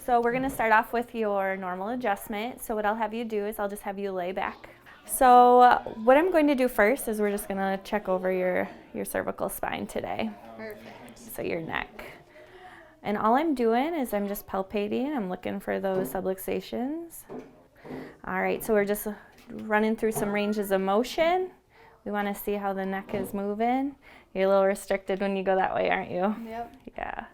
So we're gonna start off with your normal adjustment. So what I'll have you do is I'll just have you lay back. So what I'm going to do first is we're just gonna check over your cervical spine today. Perfect. So your neck. And all I'm doing is I'm just palpating. I'm looking for those subluxations. All right, so we're just running through some ranges of motion. We want to see how the neck is moving. You're a little restricted when you go that way, aren't you? Yep. Yeah.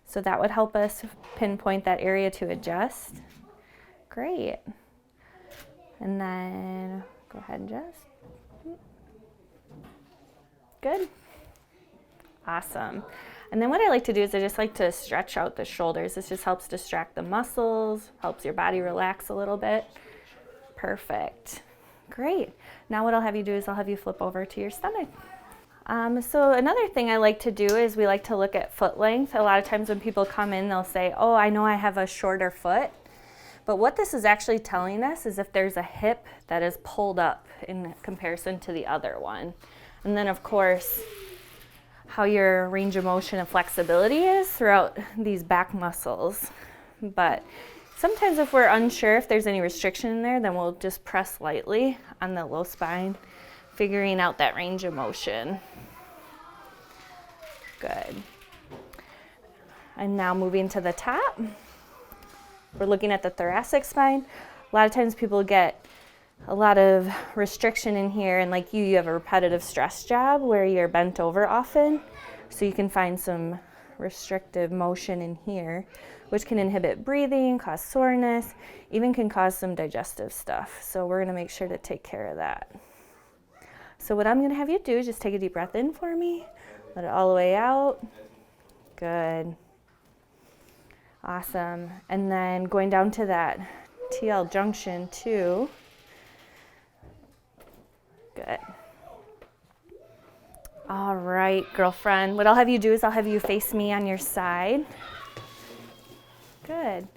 So that would help us pinpoint that area to adjust. Great. And then go ahead and adjust. Good. Awesome. And then what I like to do is I just like to stretch out the shoulders. This just helps distract the muscles, helps your body relax a little bit. Perfect. Great. Now what I'll have you do is I'll have you flip over to your stomach. So another thing I like to do is we like to look at foot length. A lot of times when people come in, they'll say, oh, I know I have a shorter foot. But what this is actually telling us is if there's a hip that is pulled up in comparison to the other one. And then of course, how your range of motion and flexibility is throughout these back muscles. But sometimes if we're unsure if there's any restriction in there, then we'll just press lightly on the low spine, figuring out that range of motion. Good. And now moving to the top, we're looking at the thoracic spine. A lot of times people get a lot of restriction in here, and like you have a repetitive stress job where you're bent over often, so you can find some restrictive motion in here, which can inhibit breathing, cause soreness, even can cause some digestive stuff. So we're gonna make sure to take care of that. So what I'm gonna have you do is just take a deep breath in for me, let it all the way out. Good. Awesome. And then going down to that TL junction 2. Good. All right, girlfriend. What I'll have you do is I'll have you face me on your side. Good.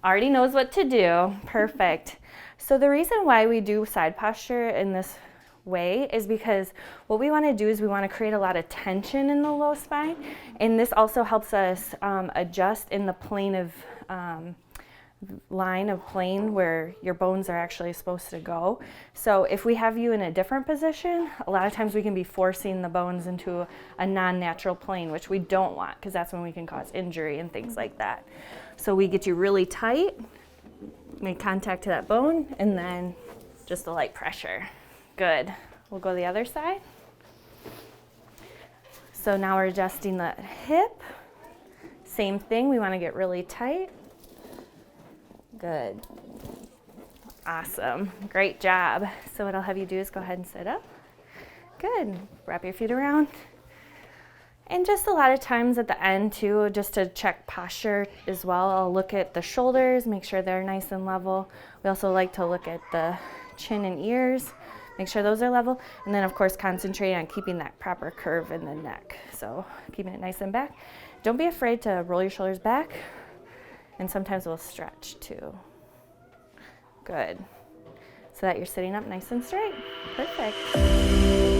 Already knows what to do. Perfect. So the reason why we do side posture in this way is because what we want to do is we want to create a lot of tension in the low spine, and this also helps us adjust in the plane of line of plane where your bones are actually supposed to go. So if we have you in a different position, a lot of times we can be forcing the bones into a non-natural plane, which we don't want, because that's when we can cause injury and things like that. So we get you really tight, make contact to that bone, and then just a light pressure. Good. We'll go the other side. So now we're adjusting the hip. Same thing, we want to get really tight. Good. Awesome. Great job. So what I'll have you do is go ahead and sit up. Good. Wrap your feet around. And just a lot of times at the end too, just to check posture as well, I'll look at the shoulders, make sure they're nice and level. We also like to look at the chin and ears, make sure those are level. And then of course concentrate on keeping that proper curve in the neck. So keeping it nice and back. Don't be afraid to roll your shoulders back. And sometimes we'll stretch too. Good. So that you're sitting up nice and straight. Perfect.